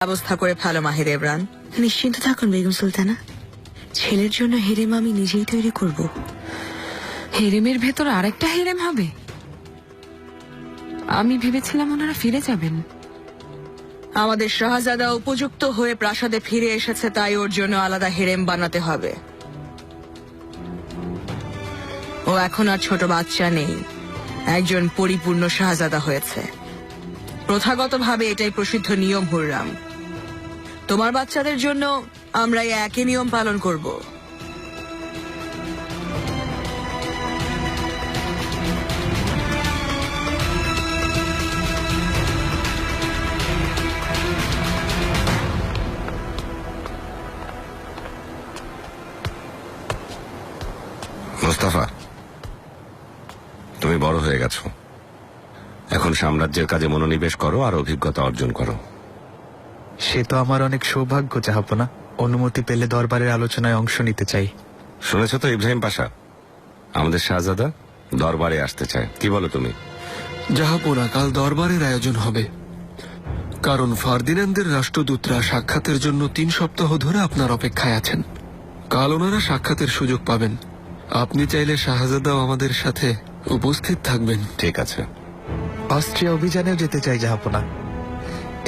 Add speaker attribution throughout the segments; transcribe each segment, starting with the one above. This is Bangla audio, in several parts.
Speaker 1: ব্যবস্থা করে ফেলো মাহির এমরান।
Speaker 2: নিশ্চিন্ত থাকুন বেগম সুলতানা, ছেলের জন্য হেরেম আমি নিজেই তৈরি করব।
Speaker 3: হেরেমের ভেতর আরেকটা হেরেম হবে? আমি ভেবেছিলাম ওনারা ফিরে যাবেন।
Speaker 1: আমাদের শাহজাদা উপযুক্ত হয়ে প্রাসাদে ফিরে এসেছে, তাই ওর জন্য আলাদা হেরেম বানাতে হবে। ও এখন আর ছোট বাচ্চা নেই, একজন পরিপূর্ণ শাহজাদা হয়েছে। প্রথাগতভাবে এটাই প্রসিদ্ধ নিয়ম হুররাম। তোমার বাচ্চাদের জন্য আমরা এই একই নিয়ম পালন করব।
Speaker 4: মুস্তাফা, তুমি বড় হয়ে গেছো, এখন সাম্রাজ্যের কাজে মনোনিবেশ করো আর অভিজ্ঞতা অর্জন করো।
Speaker 5: সে তো আমার অনেক সৌভাগ্য জাহাপনা। অনুমতি পেলে দরবারের আলোচনায় অংশ নিতে চাই।
Speaker 4: শুনেছ তো ইব্রাহিম পাশা, আমাদের শাহজাদা দরবারে আসতে চায়, কি বলো তুমি?
Speaker 6: জাহাপনা, কাল দরবারের আয়োজন হবে, কারণ ফার্দিনান্দের রাষ্ট্রদূতরা সাক্ষাতের জন্য 3 সপ্তাহ ধরে আপনার অপেক্ষায় আছেন। কাল ওনারা সাক্ষাতের সুযোগ পাবেন। আপনি চাইলে শাহজাদাও আমাদের সাথে উপস্থিত থাকবেন।
Speaker 4: ঠিক আছে।
Speaker 5: অস্ট্রিয়া অভিযানেও যেতে চাই জাহাপনা।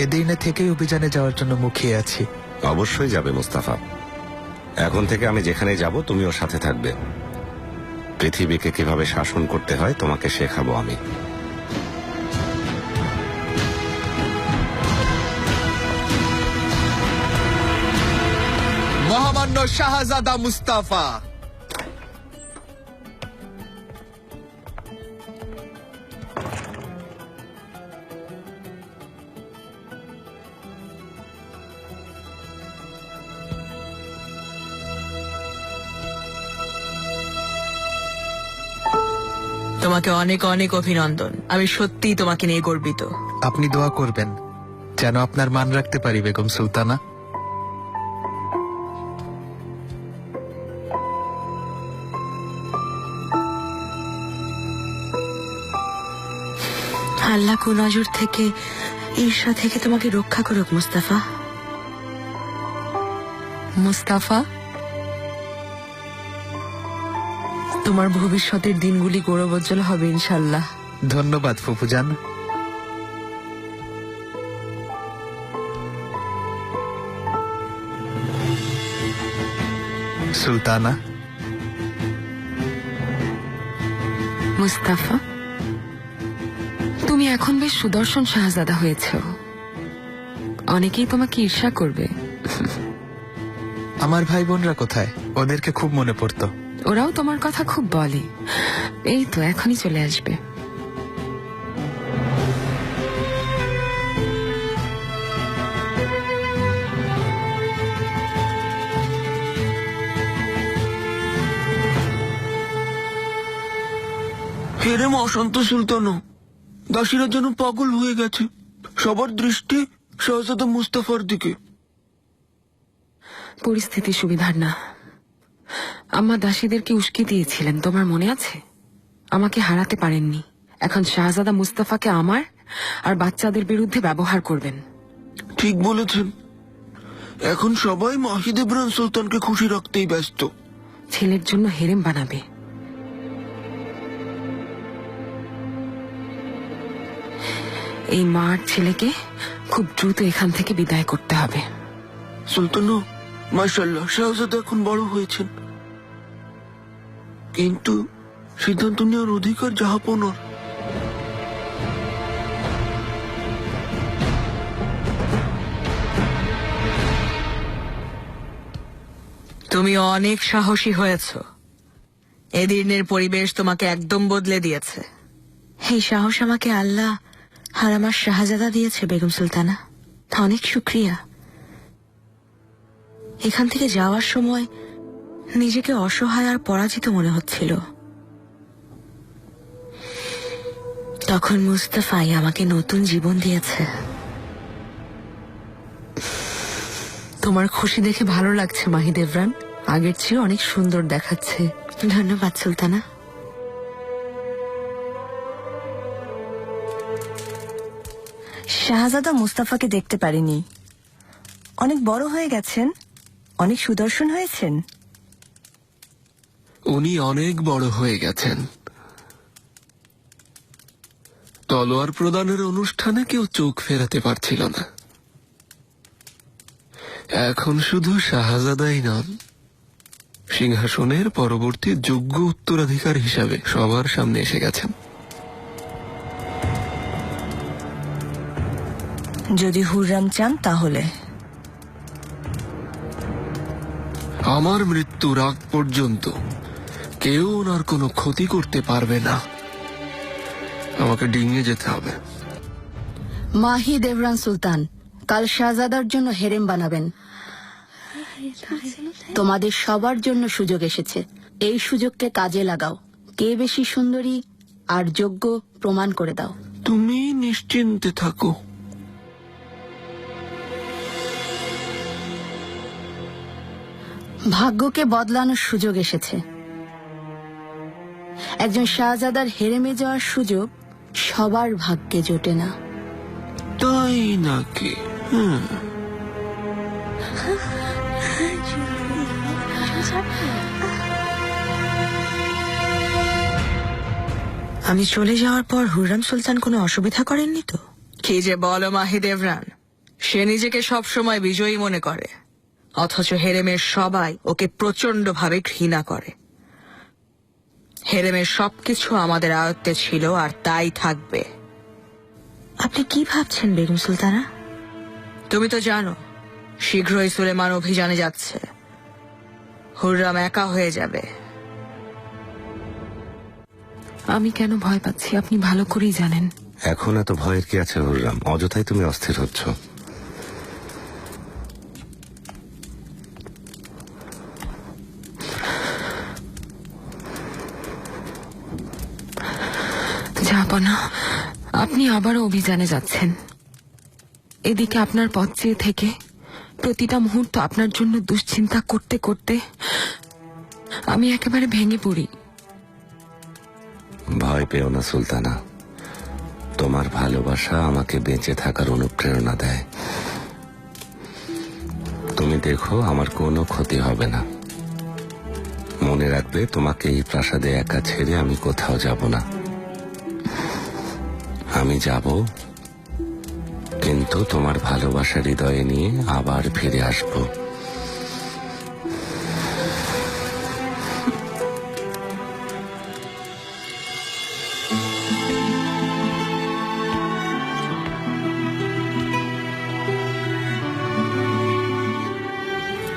Speaker 5: এদিনে থেকেই অভিযানে যাওয়ার জন্য মুখিয়ে আছি।
Speaker 4: অবশ্যই যাবে মুস্তাফা, এখন থেকে আমি যেখানে যাব তুমি ওর সাথে থাকবে। পৃথিবীকে কিভাবে শাসন করতে হয় তোমাকে শেখাবো আমি।
Speaker 6: মহামান্য শাহজাদা মুস্তাফা,
Speaker 1: তোমাকে অনেক অনেক অভিনন্দন। আমি সত্যিই তোমাকে নিয়ে গর্বিত।
Speaker 5: আপনি দোয়া করবেন যেন আপনার মান রাখতে পারি বেগম সুলতানা।
Speaker 2: আল্লাহ কুনজর থেকে, ঈর্ষা থেকে তোমাকে রক্ষা করুক মুস্তাফা।
Speaker 3: মুস্তাফা, তোমার ভবিষ্যতের দিনগুলি গৌরবোজ্জ্বল হবে ইনশাল্লাহ।
Speaker 5: ধন্যবাদ ফুফুজান। সুলতানা,
Speaker 3: মুস্তাফা, তুমি এখন বেশ সুদর্শন শাহজাদা হয়েছ। অনেকেই তোমাকে ঈর্ষা করবে।
Speaker 5: আমার ভাই বোনরা কোথায়? ওদেরকে খুব মনে পড়তো।
Speaker 3: ওরাও তোমার কথা খুব বলে। এই তো এখনই চলে আসবে।
Speaker 6: হেরেম অশান্ত সুলতানা, দাসীরা যেন পাগল হয়ে গেছে। সবার দৃষ্টি শাহজাদা মুস্তাফার দিকে।
Speaker 3: পরিস্থিতি সুবিধার না। আম্মা দাসীদেরকে উস্কে দিয়েছিলেন, তোমার মনে আছে? আমাকে হারাতে পারেননি। এখন শাহজাদা মুস্তাফাকে আমার আর বাচ্চাদের বিরুদ্ধে ব্যবহার করবেন।
Speaker 6: ঠিক বলেছেন, এখন সবাই মাহিদ ইমরান সুলতানকে খুশি রাখতেই ব্যস্ত।
Speaker 3: ছেলের জন্য হেরেম বানাবে। এই মার ছেলেকে খুব দ্রুত এখান থেকে বিদায় করতে হবে।
Speaker 6: সুলতানা, মাশাআল্লাহ, শাহজাদা এখন বড় হয়েছেন, কিন্তু সিদ্ধান্ত নেওয়ার অধিকার জাহাপনার।
Speaker 1: তুমি অনেক সাহসী হয়েছ। এদিনের পরিবেশ তোমাকে একদম বদলে দিয়েছে।
Speaker 2: এই সাহস আমাকে আল্লাহ আর আমার শাহজাদা দিয়েছে বেগম সুলতানা, অনেক শুক্রিয়া। এখান থেকে যাওয়ার সময় নিজেকে অসহায় আর পরাজিত মনে হচ্ছিল। তখন মুস্তাফাই আমাকে নতুন জীবন দিয়েছে।
Speaker 3: তোমার খুশি দেখে ভালো লাগছে মাহিদ ইমরান, আগের চেয়ে অনেক সুন্দর দেখাচ্ছে।
Speaker 2: ধন্যবাদ সুলতানা।
Speaker 7: শাহজাদা মুস্তাফাকে দেখতে পারিনি, অনেক বড় হয়ে গেছেন, অনেক সুদর্শন হয়েছেন।
Speaker 6: উনি অনেক বড় হয়ে গেছেন। তলোয়ার প্রদানের অনুষ্ঠানে কেউ চোখ ফেরাতে পারছিল না। এখন শুধু শাহজাদাই নন, সিংহাসনের পরবর্তী যোগ্য উত্তরাধিকার হিসাবে সবার সামনে এসে গেছেন।
Speaker 7: যদি হুররাম চান তাহলে
Speaker 6: আমার মৃত্যুর আগ পর্যন্ত কেউ ওনার কোনো ক্ষতি করতে পারবে না। আমাকে ডিঙিয়ে যেতে হবে।
Speaker 8: মাহি দেবরান সুলতান কাল শাহজাদার জন্য হেরেম বানাবেন। তোমাদের সবার জন্য সুযোগ এসেছে, এই সুযোগকে কাজে লাগাও। কে বেশি সুন্দরী আর যোগ্য প্রমাণ করে দাও।
Speaker 6: তুমি নিশ্চিন্তে থাকো।
Speaker 8: ভাগ্যকে বদলানোর সুযোগ এসেছে। একজন শাহজাদার হেরেমে যাওয়ার সুযোগ সবার ভাগ্যে জোটে না।
Speaker 6: তাই নাকি?
Speaker 2: আমি চলে যাওয়ার পর হুররাম সুলতান কোনো অসুবিধা করেননি তো?
Speaker 1: কি যে বলো মাহি দেবরান, সে নিজেকে সবসময় বিজয়ী মনে করে, অথচ হেরেমের সবাই ওকে প্রচন্ডভাবে ঘৃণা করে। হেরেমের সবকিছু আমাদের আয়ত্তে ছিল আর তাই থাকবে।
Speaker 2: আপনি কি ভাবছেন বেগম সুলতানা?
Speaker 1: তুমি তো জানো শীঘ্রই সুলেমান অভিযানে যাচ্ছে। হুররাম একা হয়ে যাবে।
Speaker 3: আমি কেন ভয় পাচ্ছি আপনি ভালো করেই জানেন।
Speaker 4: এখন এত ভয়ের কি আছে হুররাম? অযথাই তুমি অস্থির হচ্ছ।
Speaker 3: যাব না। আপনি আবারও অভিযানে যাচ্ছেন। এদিকে আপনার পথ চেয়ে থেকে প্রতিটা মুহূর্ত আপনার জন্য দুশ্চিন্তা করতে করতে আমি একেবারে ভেঙে পড়ি।
Speaker 4: ভয় পেও না সুলতানা, তোমার ভালোবাসা আমাকে বেঁচে থাকার অনুপ্রেরণা দেয়। তুমি দেখো আমার কোনো ক্ষতি হবে না। মনে রাখবে, তোমাকে এই প্রাসাদে একা ছেড়ে আমি কোথাও যাব না। আমি যাব, কিন্তু তোমার ভালোবাসা হৃদয়ে নিয়ে আবার ফিরে আসব।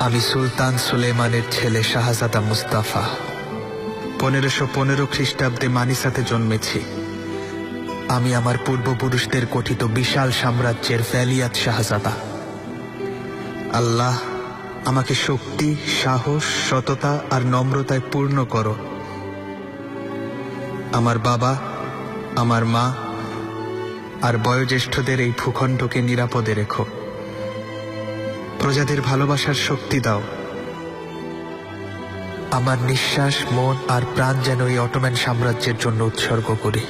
Speaker 5: আমি সুলতান সুলেমানের ছেলে শাহজাদা মুস্তাফা। 1515 খ্রিস্টাব্দে মানিসাতে জন্মেছি। আমি আমার পূর্বপুরুষদের গঠিত বিশাল সাম্রাজ্যের ভ্যালিয়াত শাহজাদা। আল্লাহ আমাকে শক্তি, সাহস, সততা আর নম্রতায় পূর্ণ করো। আমার বাবা, আমার মা আর বয়োজ্যেষ্ঠদের এই ভূখণ্ডকে নিরাপদে রেখো। প্রজাদের ভালোবাসার শক্তি দাও। আমার নিঃশ্বাস, মন আর প্রাণ যেন এই অটোম্যান সাম্রাজ্যের জন্য উৎসর্গ করি।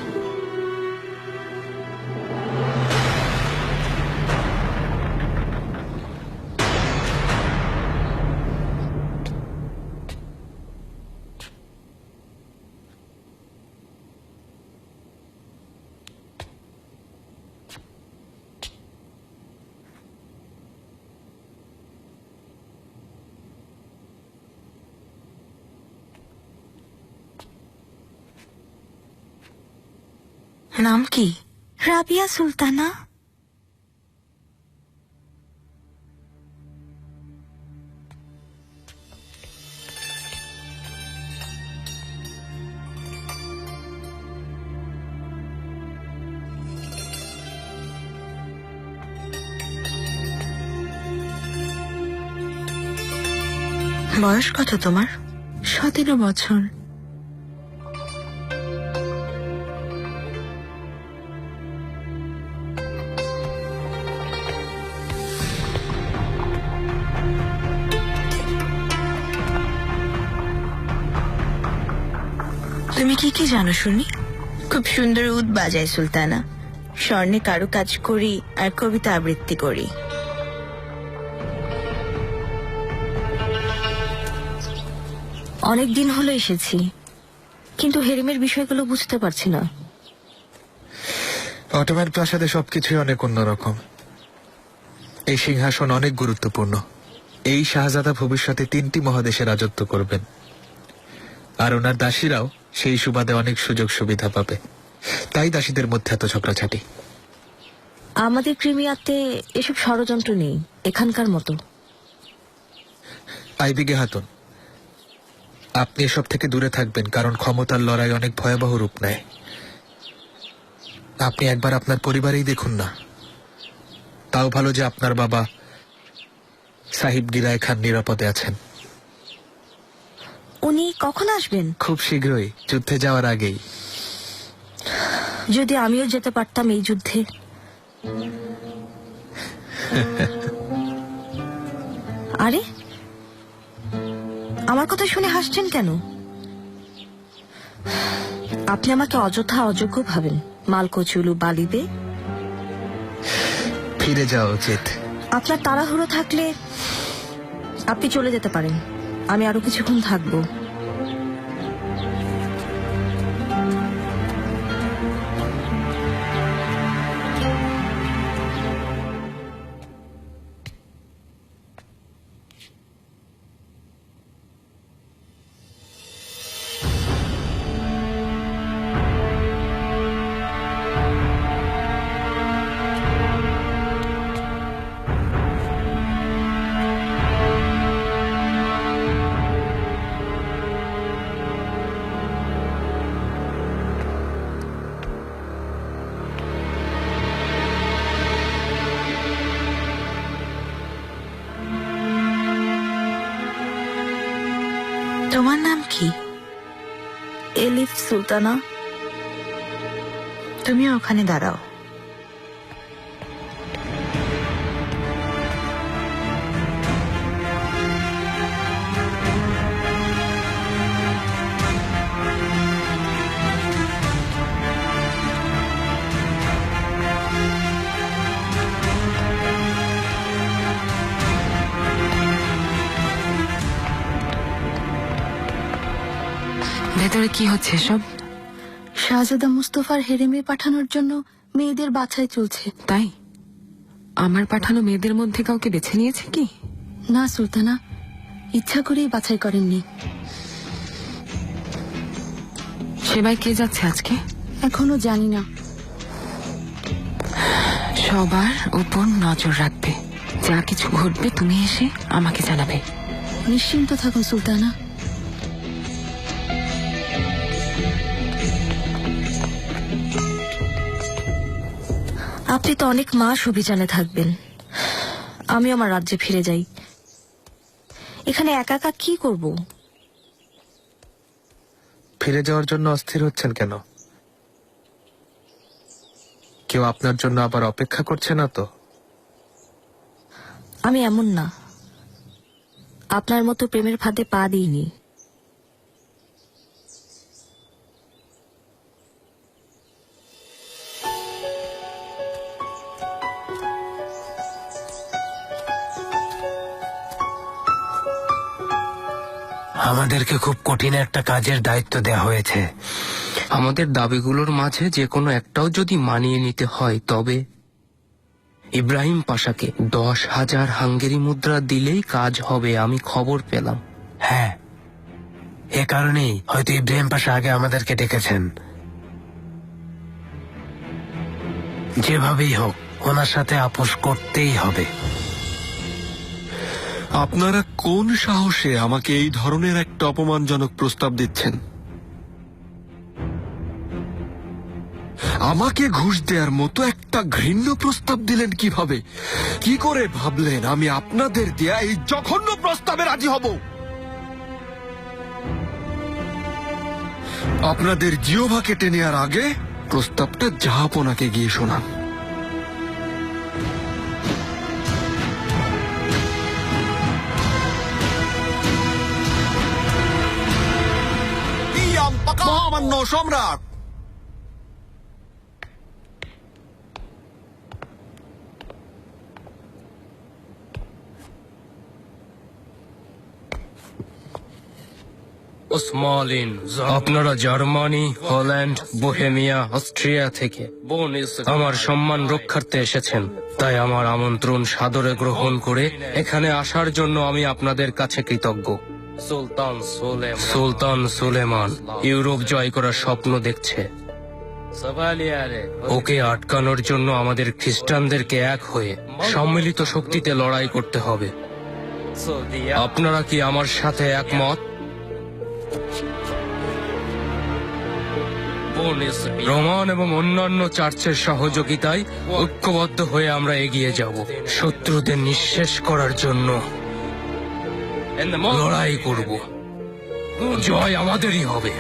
Speaker 2: নাম কি?
Speaker 9: রাবিয়া সুলতানা।
Speaker 2: বয়স কত তোমার?
Speaker 9: 17 বছর।
Speaker 2: তুমি কি কি জানো শুনি?
Speaker 9: খুব সুন্দর উদ বাজায় সুলতানা। স্বর্ণে কারুকাজ করি আর কবিতা আবৃত্তি করি।
Speaker 2: অনেক দিন হলো এসেছি, কিন্তু হেরেমের বিষয়গুলো বুঝতে পারছি না।
Speaker 5: অটোম্যান প্রাসাদে সবকিছুই অনেক অন্যরকম। এই সিংহাসন অনেক গুরুত্বপূর্ণ। এই শাহজাদা ভবিষ্যতে 3টি মহাদেশে রাজত্ব করবেন, আর ওনার দাসীরাও সেই সুবাদে অনেক সুযোগ সুবিধা পাবে। তাই দাসীদের মধ্যে এত ঝগড়াঝাটি।
Speaker 2: আমাদের ক্রিমিয়াতে এসব ষড়যন্ত্র নেই এখানকার মতো।
Speaker 5: আইবিগে হাতুন, আপনি এসব থেকে দূরে থাকবেন, কারণ ক্ষমতার লড়াই অনেক ভয়াবহ রূপ নেয়। আপনি একবার আপনার পরিবারেই দেখুন না। তাও ভালো যে আপনার বাবা সাহিব গিরায় খান নিরাপদে আছেন।
Speaker 2: উনি কখন আসবেন?
Speaker 5: খুব শীঘ্রই, যুদ্ধে যাওয়ার আগেই।
Speaker 2: যদি আমিও যেতে পারতাম এই যুদ্ধে। আরে, আমার কথা শুনে হাসছেন কেন? আপনি আমাকে অযথা অযোগ্য ভাবেন। মালকোচুলু বালিবে।
Speaker 5: ফিরে যাওয়া উচিত।
Speaker 2: আপনার তাড়াহুড়ো থাকলে আপনি চলে যেতে পারেন, আমি আরো কিছুক্ষণ থাকবো।
Speaker 9: তোমার নাম কি?
Speaker 2: এলিফ সুলতানা।
Speaker 9: তুমিও ওখানে দাঁড়াও।
Speaker 3: ভেতরে কি হচ্ছে এসব?
Speaker 8: শাহজাদা মুস্তফার হেরেমে পাঠানোর জন্য মেয়েদের বাছাই চলছে।
Speaker 3: তাই আমার পাঠানো মেয়েদের মধ্যে কাউকে বেছে নিয়েছে কি?
Speaker 8: না সুলতানা, ইচ্ছা করেই বাছাই করেননি।
Speaker 3: সেবায় কে যাচ্ছে আজকে?
Speaker 8: এখনো জানি না।
Speaker 3: সবার উপর নজর রাখবে। যা কিছু ঘটবে তুমি এসে আমাকে জানাবে।
Speaker 8: নিশ্চিন্ত থাকুন সুলতানা।
Speaker 2: আপনি তো অনেক মাস অভিযানে থাকবেন, আমি আমার রাজ্যে ফিরে যাই। এখানে একা একা কি করব?
Speaker 5: ফিরে যাওয়ার জন্য অস্থির হচ্ছেন কেন? কেউ আপনার জন্য আবার অপেক্ষা করছে না তো?
Speaker 2: আমি এমন না, আপনার মতো প্রেমের ফাঁদে পা দিইনি।
Speaker 10: আমাদেরকে খুব কঠিন একটা কাজের দায়িত্ব দেওয়া হয়েছে।
Speaker 6: আমাদের দাবিগুলোর মাঝে যে কোনো একটাও যদি মানিয়ে নিতে হয়, তবে ইব্রাহিম পাশাকে 10,000 হাঙ্গেরি মুদ্রা দিলেই কাজ হবে। আমি খবর পেলাম।
Speaker 10: হ্যাঁ, এ কারণেই হয়তো ইব্রাহিম পাশা আগে আমাদেরকে ডেকেছেন। যেভাবেই হোক ওনার সাথে আপোষ করতেই হবে।
Speaker 6: আপনারা কোন সাহসে আমাকে এই ধরনের একটা অপমানজনক প্রস্তাব দিচ্ছেন? আমাকে ঘুষ দেওয়ার মতো একটা ঘৃণ্য প্রস্তাব দিলেন কিভাবে? কি করে ভাবলেন আমি আপনাদের দেয়া এই জঘন্য প্রস্তাবে রাজি হব? আপনাদের জিহ্বা কেটে নেওয়ার আগে প্রস্তাবটা জাহাপনাকে গিয়ে শোনান। মহামান্য সম্রাট,
Speaker 10: ওসমালিন আপনারা জার্মানি, হল্যান্ড, বোহেমিয়া, অস্ট্রিয়া থেকে আমার সম্মান রক্ষার্থে এসেছেন, তাই আমার আমন্ত্রণ সাদরে গ্রহণ করে এখানে আসার জন্য আমি আপনাদের কাছে কৃতজ্ঞ। সুলতান সুলেমান ইউরোপ জয় করার স্বপ্ন দেখছে। ওকে আটকানোর জন্য আমাদের খ্রিস্টানদেরকে এক হয়ে সম্মিলিত শক্তিতে লড়াই করতে হবে। আপনারা কি আমার সাথে একমত? রোমান এবং অন্যান্য চার্চের সহযোগিতায় ঐক্যবদ্ধ হয়ে আমরা এগিয়ে যাব, শত্রুদের নিঃশেষ করার জন্য লড়াই করব। জয় আমাদেরই হবে।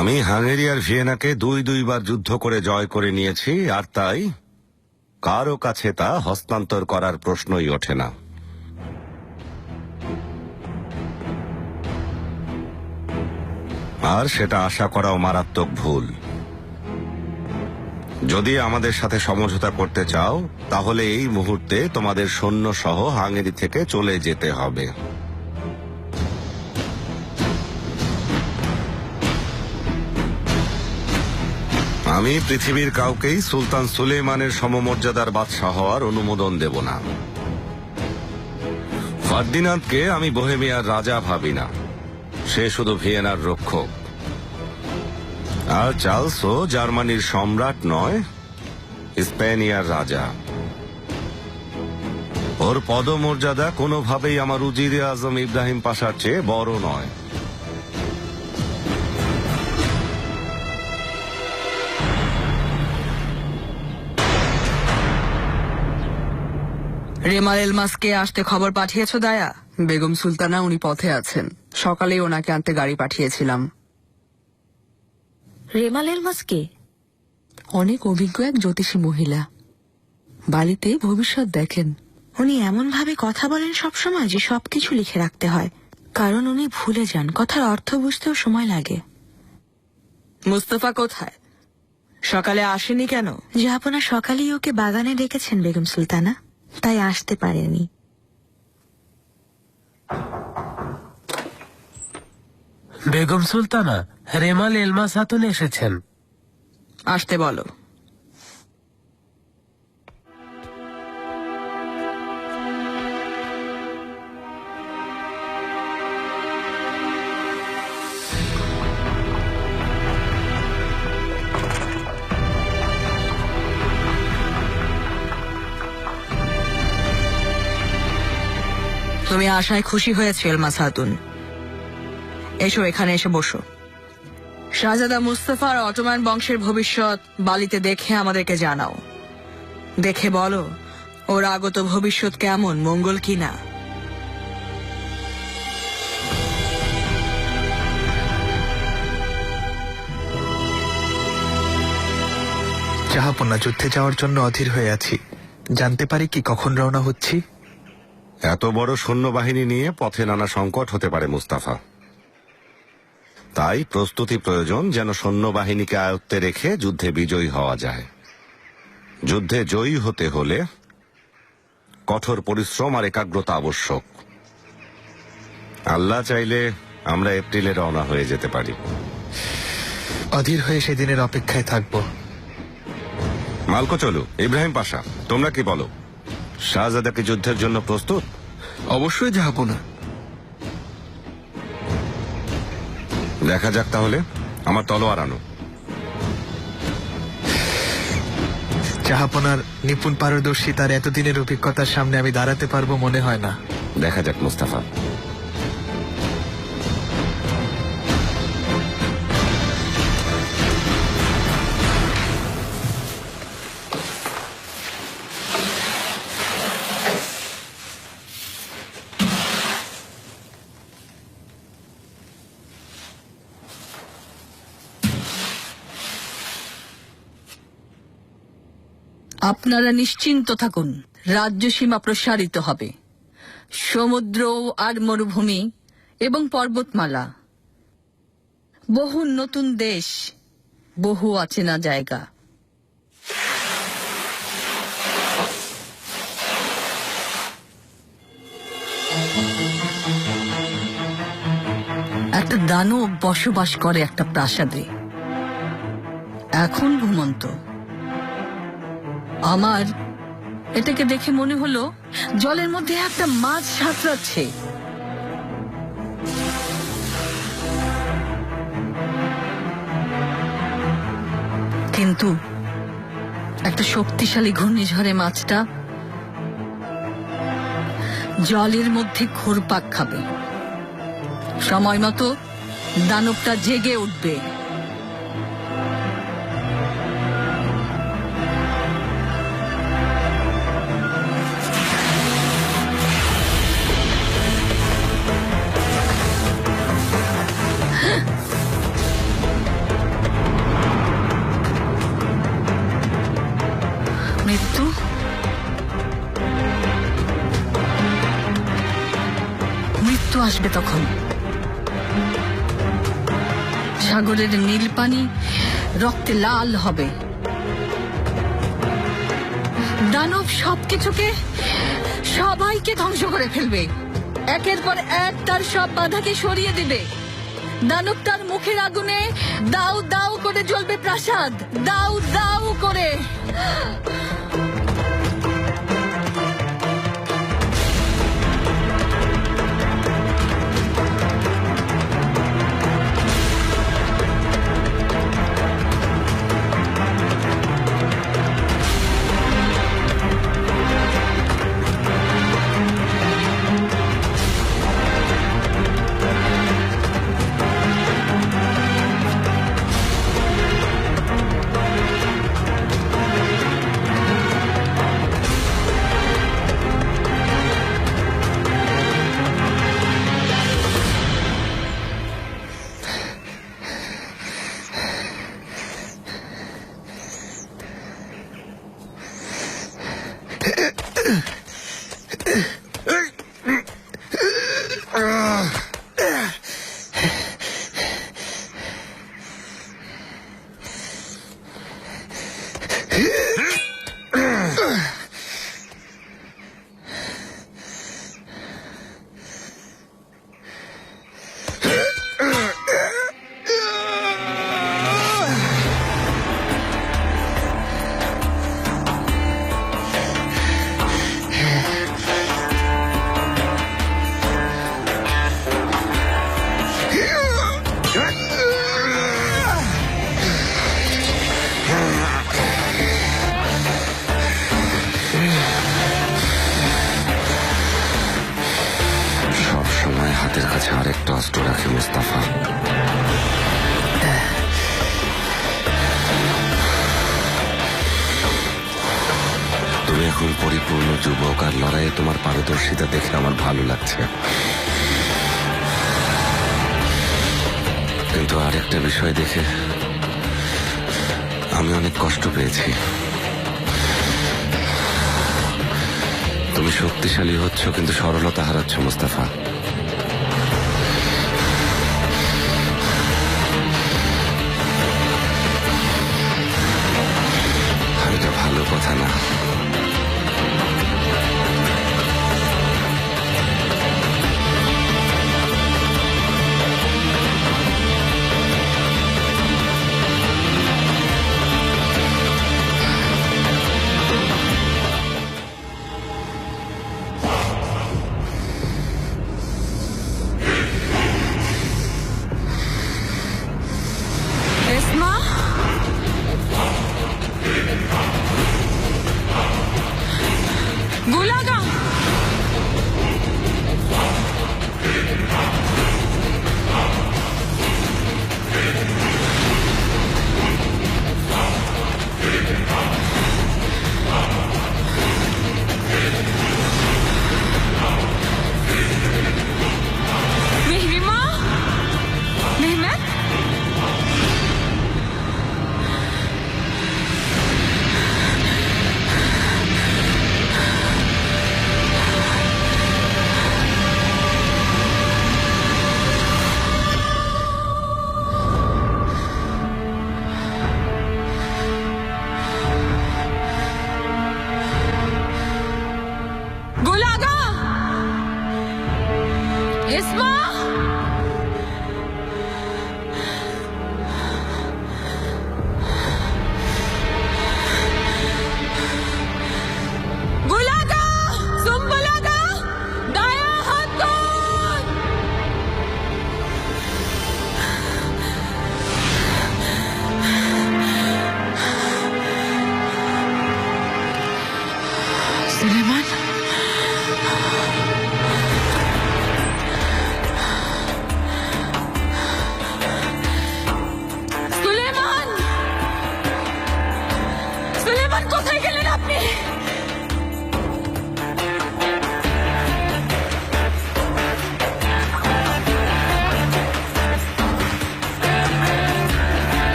Speaker 4: আমি হাঙ্গেরি আর ভিয়েনাকে দুইবার যুদ্ধ করে জয় করে নিয়েছি, আর তাই কারো কাছে তা হস্তান্তর করার প্রশ্নই ওঠে না। আর সেটা আশা করাও মারাত্মক ভুল। যদি আমাদের সাথে সমঝোতা করতে চাও, তাহলে এই মুহূর্তে তোমাদের সৈন্য সহ হাঙ্গেরি থেকে চলে যেতে হবে। আমি পৃথিবীর কাউকেই সুলতান সুলেমানের সমমর্যাদার বাদশাহ হওয়ার অনুমোদন দেব না। ফার্দিনান্দকে আমি বোহেমিয়ার রাজা ভাবি না, সে শুধু ভিয়েনার রক্ষক। আর চার্লসও জার্মানির সম্রাট নয়, স্পেনিয়ার রাজা। ওর পদমর্যাদা কোনোভাবেই আমার উজিরে আজম ইব্রাহিম পাশার চেয়ে বড় নয়।
Speaker 1: রেমাল এলমাসকে আসতে খবর পাঠিয়েছো দায়া?
Speaker 3: বেগম সুলতানা উনি পথে আছেন, সকালেই ওনাকে আনতে গাড়ি পাঠিয়েছিলাম।
Speaker 2: রেমাল এলমাসকে?
Speaker 3: অনেক অভিজ্ঞ এক জ্যোতিষী মহিলা, বালিতে ভবিষ্যৎ দেখেন।
Speaker 9: উনি এমন ভাবে কথা বলেন সবসময় যে সবকিছু লিখে রাখতে হয়, কারণ উনি ভুলে যান, কথার অর্থ বুঝতেও সময় লাগে।
Speaker 1: মুস্তফা কোথায়? সকালে আসেনি কেন?
Speaker 9: জাহাপনা সকালেই ওকে বাগানে ডেকেছেন বেগম সুলতানা, তাই আসতে পারেনি।
Speaker 10: বেগম সুলতানা, রেমাল এলমাস হাতুন এসেছেন।
Speaker 1: আসতে বলো। তুমি আশায় খুশি হয়েছো এলমাস খাতুন? এসো, এখানে এসে বসো। শাহজাদা মুস্তফা আর অটোমান বংশের ভবিষ্যৎ বালিতে দেখে আমাদেরকে জানাও। দেখে বলো ওর আগত ভবিষ্যৎ কেমন, মঙ্গল কিনা।
Speaker 5: জাহাপনা, যুদ্ধে যাওয়ার জন্য অধীর হয়ে আছি। জানতে পারি কি কখন রওনা হচ্ছি?
Speaker 4: এত বড় সৈন্যবাহিনী নিয়ে পথে নানা সংকট হতে পারে মুস্তাফা, তাই প্রস্তুতি প্রয়োজন, যেন সৈন্যবাহিনীকে আয়ত্তে রেখে যুদ্ধে বিজয়ী হওয়া যায়। যুদ্ধে জয়ী হতে হলে কঠোর পরিশ্রম আর একাগ্রতা আবশ্যক। আল্লাহ চাইলে আমরা এপ্রিলে রওনা হয়ে যেতে পারি।
Speaker 5: অধীর হয়ে সেদিনের অপেক্ষায় থাকব।
Speaker 4: মালকো চলু। ইব্রাহিম পাশা, তোমরা কি বলো? শাহজাদা কি যুদ্ধের জন্য প্রস্তুত?
Speaker 6: অবশ্যই জাহাপনা।
Speaker 4: দেখা যাক তাহলে। আমার তলোয়ার আনো।
Speaker 5: জাহাপনার নিপুণ পারদর্শী তার এতদিনের অভিজ্ঞতার সামনে আমি দাঁড়াতে পারবো মনে হয় না।
Speaker 4: দেখা যাক মুস্তাফা।
Speaker 8: আপনারা নিশ্চিন্ত থাকুন, রাজ্য সীমা প্রসারিত হবে। সমুদ্র আর মরুভূমি
Speaker 11: এবং পর্বতমালা, বহু নতুন দেশ, বহু অচেনা জায়গা। একটা দানব বসবাস করে একটা প্রাসাদে, এখন ঘুমন্ত। আমার এটাকে দেখে মনে হলো জলের মধ্যে একটা মাছ সাঁতরাচ্ছে। কিন্তু একটা শক্তিশালী ঘূর্ণিঝড়ে মাছটা জলের মধ্যে ঘুরপাক খাবে। সময় মতো দানবটা জেগে উঠবে। মৃত্যু মৃত্যু আসবে তখন। সাগরের নীল পানি রক্তে লাল হবে। দানব সবকিছুকে, সবাইকে ধ্বংস করে ফেলবে। একের পর এক তার সব বাধাকে সরিয়ে দিবে। দানব তার মুখের আগুনে দাউ দাউ করে জ্বলবে প্রাসাদ, দাউ দাউ করে।
Speaker 4: হাতের কাছে আরেকটা অস্ত্র রাখে মুস্তাফা। তুমি এখন পরিপূর্ণ যুবক, আর লড়াইয়ে তোমার পারদর্শিতা দেখে আমার ভালো লাগছে। কিন্তু আরেকটা বিষয় দেখে আমি অনেক কষ্ট পেয়েছি। তুমি শক্তিশালী হচ্ছ কিন্তু সরলতা হারাচ্ছ মুস্তাফা। এটা ভালো কথা না।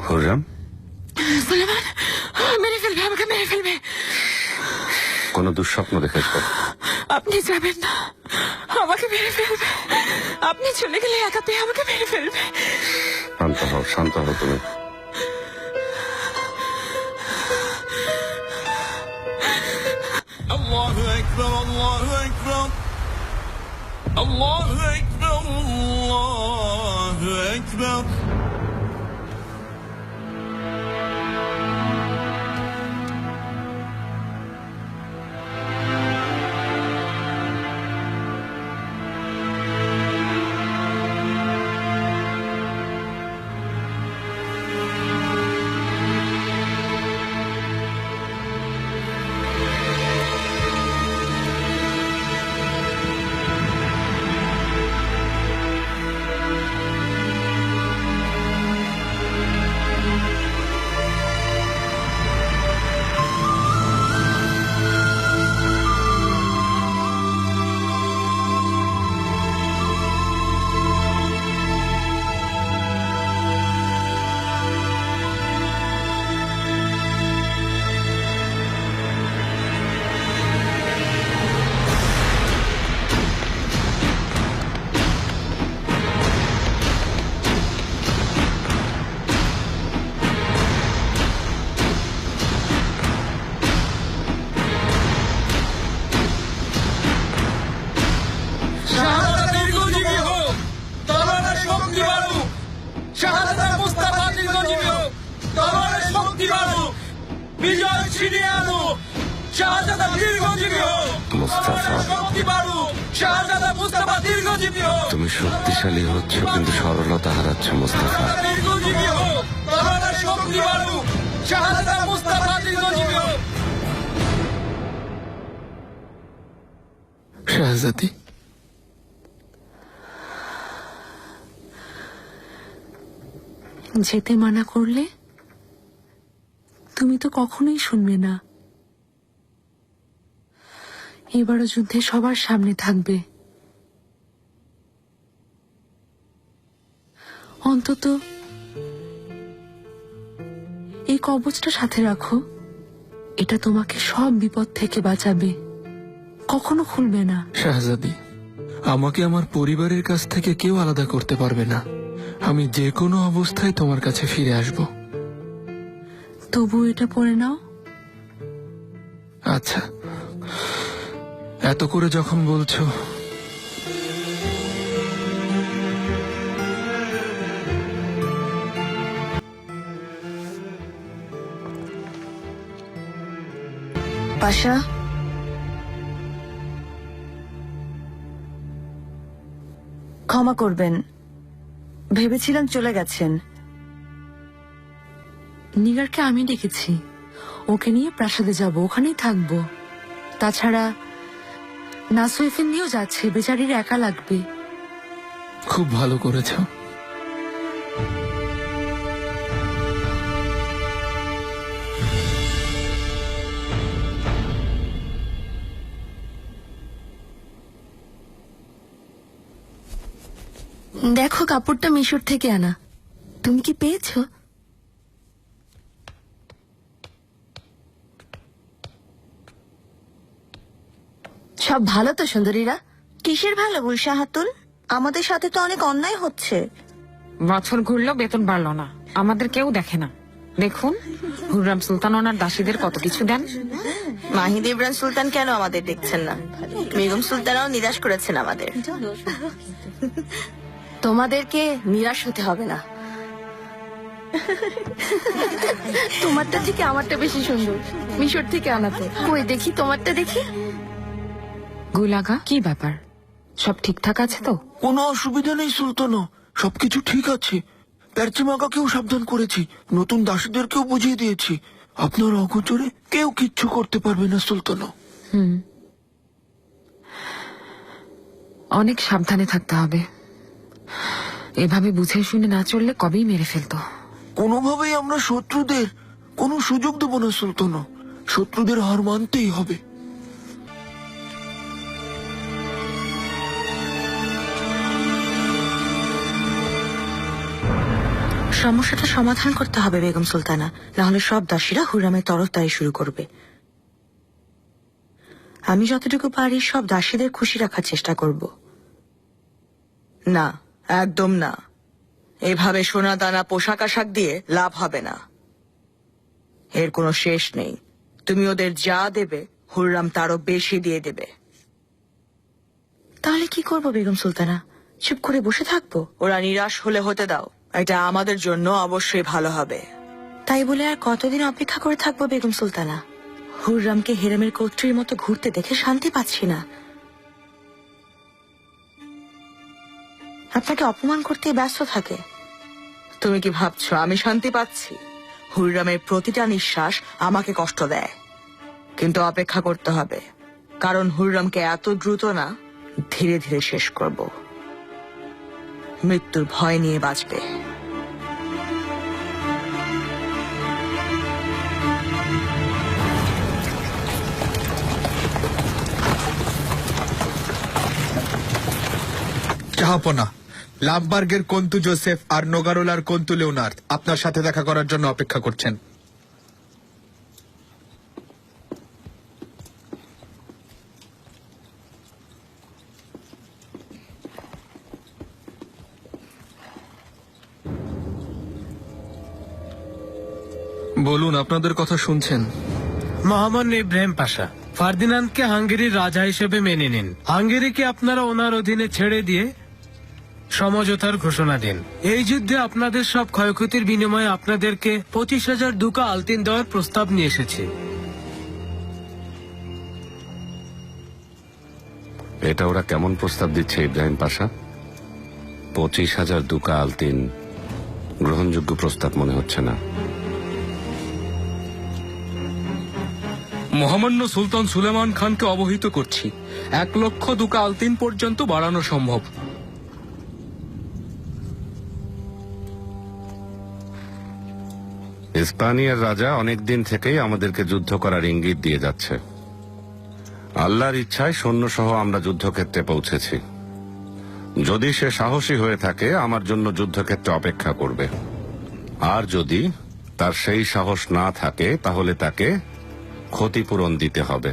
Speaker 4: হুররাম,
Speaker 3: সুলেমান মেরে ফেলবে, আমাকে মেরে ফেলবে।
Speaker 4: কোনো দুঃস্বপ্ন দেখেছ?
Speaker 3: আপনি যাবেন না, আমাকে মেরে ফেলবে। আপনি চলে গেলে একা পেয়ে আমাকে মেরে ফেলবে।
Speaker 4: শান্ত হও, শান্ত হও তুমি।
Speaker 12: Allahu Ekber, Allahu Ekber. Allahu Ekber, Allahu Ekber.
Speaker 4: Mustafa, তুমি শক্তিশালী হচ্ছ কিন্তু সরলতা হারাচ্ছ মুস্তাফা।
Speaker 6: শাহজাদি,
Speaker 3: যেতে মানা করলে তুমি তো কখনোই শুনবে না। এবারও যুদ্ধে সবার সামনে থাকবে। অন্তত এই কবচটা সাথে রাখো, এটা তোমাকে সব বিপদ থেকে বাঁচাবে, কখনো খুলবে না।
Speaker 6: শাহজাদি, আমাকে আমার পরিবারের কাছ থেকে কেউ আলাদা করতে পারবে না। আমি যে কোনো অবস্থায় তোমার কাছে ফিরে আসব।
Speaker 3: তবু এটা পরে নাও।
Speaker 6: আচ্ছা, এত করে যখন বলছো।
Speaker 2: পাশা, ক্ষমা করবেন, ভেবেছিলাম চলে গেছেন।
Speaker 3: নিগারকে আমি ডেকেছি, ওকে নিয়ে প্রাসাদে যাব, ওখানেই থাকবো। তাছাড়া নাসুইফিন নিয়েও যাচ্ছে, বেচারির একা লাগবে।
Speaker 6: খুব ভালো করেছ।
Speaker 2: দেখো, কাপড়টা মিশর থেকে আনা। তুমি কি পেয়েছো? সব ভালো তো সুন্দরীরা? কিসের ভালো গুলশা হাতুন? আমাদের সাথে তো অনেক অন্যায় হচ্ছে।
Speaker 3: বছর ঘুরলো বেতন বাড়লো না, আমাদের কেউ দেখে না। দেখুন, হুররাম সুলতান ওনার দাসীদের কত কিছু দেন।
Speaker 2: মাহিদ ইমরান সুলতান কেন আমাদের দেখছেন না? বেগম সুলতানাও নিরাশ করেছেন আমাদের। তোমাদেরকে নিরাশ হতে হবে না। তোমারটা থেকে আমারটা বেশি সুন্দর। মিশর থেকে আনাতে। কই দেখি তোমারটা, দেখি।
Speaker 3: গুলাগা, কি ব্যাপার? সব ঠিকঠাক আছে তো?
Speaker 6: কোনো অসুবিধা নেই সুলতানা, সবকিছু ঠিক আছে। প্যারচিমাকাকেও সাবধান করেছি, নতুন দাসীদেরকেও বুঝিয়ে দিয়েছি। আপনার অগোচরে কেউ কিচ্ছু করতে পারবে না সুলতানা।
Speaker 3: অনেক সাবধানে থাকতে হবে। এভাবে বুঝে শুনে না চললে কবেই মেরে ফেলতো।
Speaker 6: কোনোভাবেই আমরা শত্রুদের কোনো সুযোগ দেব না সুলতানা। শত্রুদের হার মানতেই হবে।
Speaker 9: সমস্যাটা সমাধান করতে হবে বেগম সুলতানা, না হলে সব দাসীরা হুররামের তরফদারি শুরু করবে। আমি যতটুকু পারি সব দাসীদের খুশি রাখার চেষ্টা করব।
Speaker 1: না, একদম না। এভাবে সোনা দানা পোশাক আশাক দিয়ে লাভ হবে না। এর কোনো শেষ নেই। তুমি ওদের যা দেবে হুররাম তারও বেশি দিয়ে দেবে।
Speaker 9: তাহলে কি করব বেগম সুলতানা? চুপ করে বসে থাকবো?
Speaker 1: ওরা নিরাশ হলে হতে দাও, এটা আমাদের জন্য অবশ্যই ভালো হবে।
Speaker 9: তাই বলে আর কতদিন অপেক্ষা করে থাকবো বেগম সুলতানা? হুররামকে হেরেমের কর্ত্রীর মতো ঘুরতে দেখে শান্তি পাচ্ছি না। আপনাকে অপমান করতে ব্যস্ত থাকে।
Speaker 1: তুমি কি ভাবছো আমি শান্তি পাচ্ছি? হুররামের প্রতিটা নিঃশ্বাস আমাকে কষ্ট দেয়, কিন্তু অপেক্ষা করতে হবে, কারণ হুররামকে এত দ্রুত না, ধীরে ধীরে শেষ করব। মৃত্যুর ভয় নিয়ে বাঁচবে।
Speaker 5: জাহাপনা, লামবার্গের কন্তু জোসেফ আর নোগারোলার কন্তু লিওনার্দ আপনার সাথে দেখা করার জন্য অপেক্ষা করছেন।
Speaker 6: বলুন, আপনাদের কথা শুনছেন।
Speaker 10: মহামান্য ইব্রাহিম পাশা, ফার্দিনান্দকে হাঙ্গেরির রাজা হিসেবে মেনে নিন। হাঙ্গেরিকে আপনারা ওনার অধীনে ছেড়ে দিয়ে সমঝোতার ঘোষণা দিন। এই যুদ্ধে আপনাদের সব ক্ষয়ক্ষতির বিনিময়ে আপনাদেরকে 25,000 দুকা আলতিন দেওয়ার প্রস্তাব নিয়ে এসেছি।
Speaker 4: এটা ওরা কেমন প্রস্তাব দিচ্ছে ইব্রাহিম পাশা? 25,000 দুকা আলতিন গ্রহণযোগ্য প্রস্তাব মনে হচ্ছে না।
Speaker 10: মহামান্য সুলতান সুলেমান খানকে অবহিত করছি, 1 লক্ষ দুকা আলতিন পর্যন্ত বাড়ানো সম্ভব।
Speaker 4: ইস্পানিয়ার রাজা অনেকদিন থেকেই আমাদেরকে যুদ্ধ করার ইঙ্গিত দিয়ে যাচ্ছে। আল্লাহর ইচ্ছায় সৈন্যসহ আমরা যুদ্ধক্ষেত্রে পৌঁছেছি। যদি সে সাহসী হয়ে থাকে আমার জন্য যুদ্ধক্ষেত্রে অপেক্ষা করবে, আর যদি তার সেই সাহস না থাকে তাহলে তাকে ক্ষতিপূরণ দিতে হবে।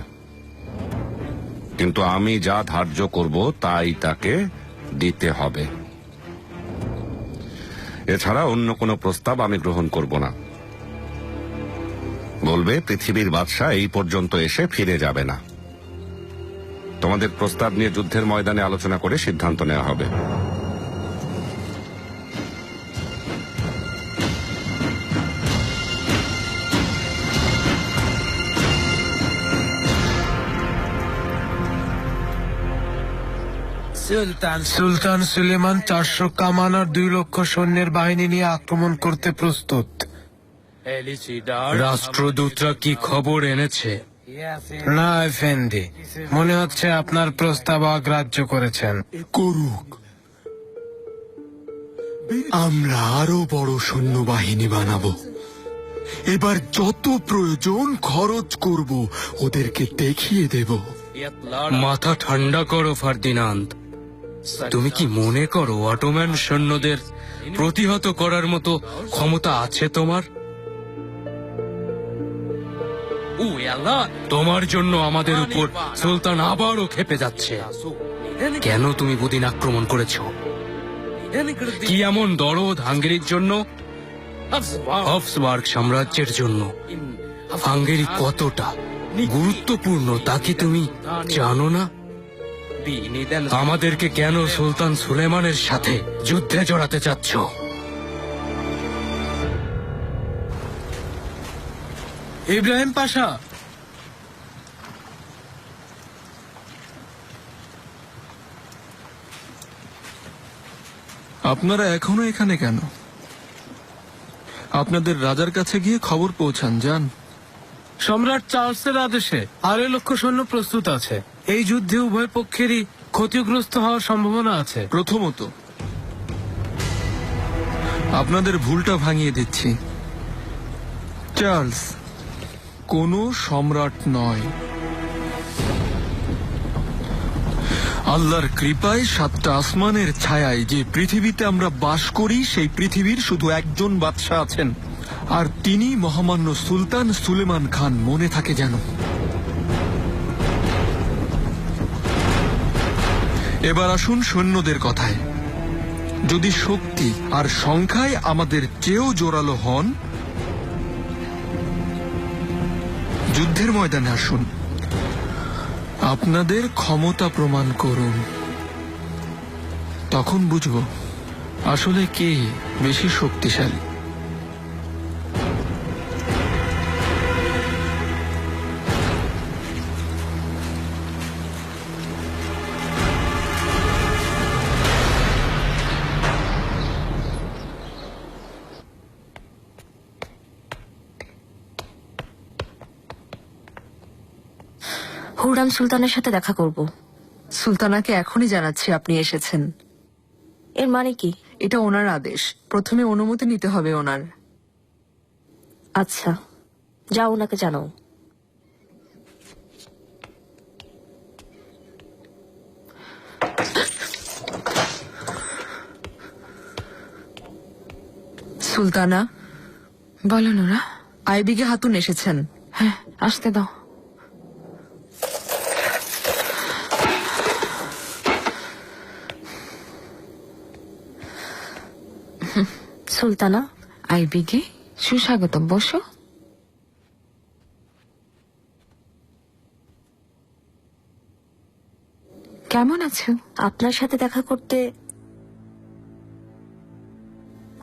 Speaker 4: কিন্তু আমি যা ধার্য করব তাই তাকে দিতে হবে। এছাড়া অন্য কোনো প্রস্তাব আমি গ্রহণ করব না। বলবে পৃথিবীর বাদশা এই পর্যন্ত এসে ফিরে যাবে না। তোমাদের প্রস্তাব নিয়ে যুদ্ধের ময়দানে আলোচনা করে সিদ্ধান্ত নেওয়া হবে।
Speaker 10: সুলতান সুলেমান 400 কামান আর 2 লক্ষ সৈন্যের বাহিনী নিয়ে আক্রমণ করতে প্রস্তুত। রাষ্ট্রদূতরা কি খবর এনেছে? না এফেন্দি, মনে হচ্ছে আপনার প্রস্তাব অগ্রাহ্য করেছেন।
Speaker 6: করুক, আমরা আরো বড় সৈন্যবাহিনী বানাবো। এবার যত প্রয়োজন খরচ করব, ওদেরকে দেখিয়ে দেব।
Speaker 10: মাথা ঠান্ডা করো ফার্দিনান্দ। তুমি কি মনে করো অটোম্যান সৈন্যদের প্রতিহত করার মতো ক্ষমতা আছে তোমার? তোমার জন্য আমাদের উপর সুলতান আবারও ক্ষেপে যাচ্ছে। কেন তুমি বুদিন আক্রমণ করেছ? কি এমন দরদ হাঙ্গেরির জন্য? হফসবার্গ সাম্রাজ্যের জন্য হাঙ্গেরি কতটা গুরুত্বপূর্ণ তা কি তুমি জানো না? আমাদেরকে কেন সুলতান সুলেমানের সাথে যুদ্ধে জড়াতে চাচ্ছ? ইব্রাহিম পাশা,
Speaker 6: আপনারা এখনো এখানে কেন? আপনাদের রাজার কাছে গিয়ে খবর পৌঁছান, যান।
Speaker 10: সম্রাট চার্লসের আদেশে 2.5 লক্ষ সৈন্য প্রস্তুত আছে। এই যুদ্ধে উভয় পক্ষেরই ক্ষতিগ্রস্ত হওয়ার সম্ভাবনা আছে।
Speaker 6: প্রথমত, আপনাদের ভুলটা ভাঙিয়ে দিচ্ছি। চার্লস কোনো সম্রাট নয়। আল্লাহর কৃপায় 7টা আসমানের ছায়ায় যে পৃথিবীতে আমরা বাস করি সেই পৃথিবীর শুধু একজন বাদশাহ আছেন, আর তিনি মহামান্য সুলতান সুলেমান খান। মনে থাকে যেন। এবার আসুন সৈন্যদের কথায়। যদি শক্তি আর সংখ্যায় আমাদের চেয়েও জোরালো হন, যুদ্ধের ময়দানে আসুন, আপনাদের ক্ষমতা প্রমাণ করুন। তখন বুঝব আসলে কে বেশি শক্তিশালী।
Speaker 2: হুররাম সুলতানের সাথে দেখা করব।
Speaker 1: সুলতানাকে এখনই জানাচ্ছি আপনি এসেছেন।
Speaker 2: এর মানে কি?
Speaker 1: এটা ওনার আদেশ, প্রথমে অনুমতি নিতে হবে ওনার।
Speaker 2: আচ্ছা, যাও ওনাকে জানাও।
Speaker 1: সুলতানা,
Speaker 3: বলো নোরা।
Speaker 1: আইবিকে হাতুন এসেছেন।
Speaker 3: হ্যাঁ, আসতে দাও।
Speaker 2: সুলতানা,
Speaker 3: আইবিকে সুস্বাগতম, বসো। কেমন আছো?
Speaker 2: আপনার সাথে দেখা করতে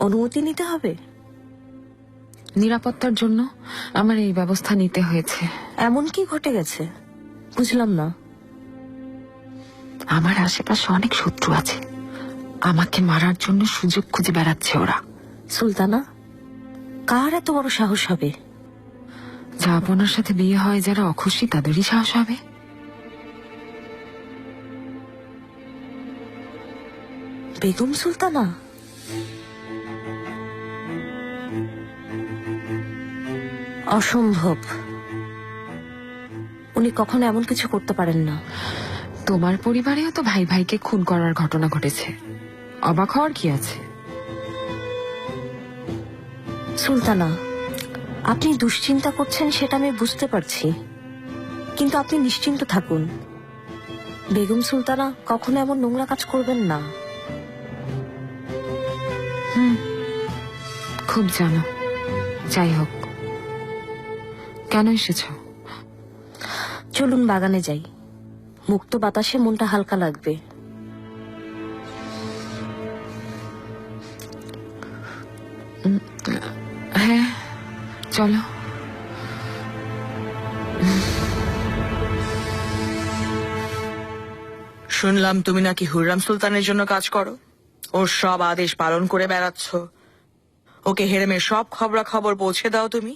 Speaker 2: অনুমতি নিতে হবে?
Speaker 3: নিরাপত্তার জন্য আমার এই ব্যবস্থা নিতে হয়েছে।
Speaker 2: এমন কি ঘটে গেছে বুঝলাম না।
Speaker 3: আমার আশেপাশে অনেক শত্রু আছে, আমাকে মারার জন্য সুযোগ খুঁজে বেড়াচ্ছে ওরা।
Speaker 2: সুলতানা, কার এত বড় সাহস হবে?
Speaker 3: যা আপনার সাথে বিয়ে হয় যারা অখুশি তাদেরই সাহস হবে।
Speaker 2: বেগম সুলতানা? অসম্ভব, উনি কখনো এমন কিছু করতে পারেন না।
Speaker 3: তোমার পরিবারেও তো ভাই ভাইকে খুন করার ঘটনা ঘটেছে, অবাক হওয়ার কি আছে?
Speaker 2: সুলতানা, আপনি দুশ্চিন্তা করছেন সেটা আমি বুঝতে পারছি, কিন্তু আপনি নিশ্চিন্ত থাকুন। বেগম সুলতানা কখনো এমন নোংরা কাজ করবেন না।
Speaker 3: খুব জানো। যাই হোক, কেন এসেছ?
Speaker 2: চলুন বাগানে যাই, মুক্ত বাতাসে মনটা হালকা লাগবে।
Speaker 3: হ্যাঁ, চলো।
Speaker 1: শুনলাম তুমি নাকি হুররাম সুলতানের জন্য কাজ করো, ওর সব আদেশ পালন করে বেড়াচ্ছ, ওকে হেরেমের সব খবরাখবর পৌঁছে দাও তুমি।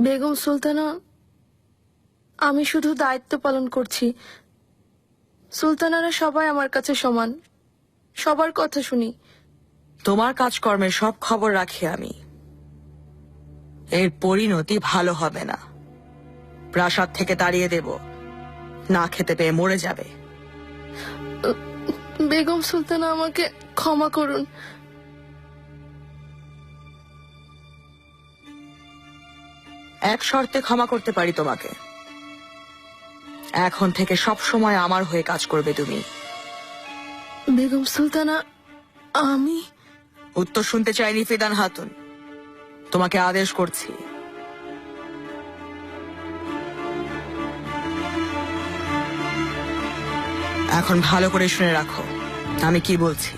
Speaker 13: বেগম সুলতানা, আমি শুধু দায়িত্ব পালন করছি। সুলতানারা সবাই আমার কাছে সমান, সবার কথা শুনি।
Speaker 1: তোমার কাজকর্মের সব খবর রাখি আমি। এর পরিণতি ভালো হবে না, প্রাসাদ থেকে তাড়িয়ে দেব, না খেতে পেয়ে মরে যাবে।
Speaker 13: বেগম সুলতানা, আমাকে ক্ষমা করুন।
Speaker 1: এক শর্তে ক্ষমা করতে পারি তোমাকে, এখন থেকে সব সময় আমার হয়ে কাজ করবে তুমি।
Speaker 13: বেগম সুলতানা, আমি
Speaker 1: উত্তর শুনতে চাইনি ফিদান হাতুন, তোমাকে আদেশ করছি। এখন ভালো করে শুনে রাখো আমি কি বলছি।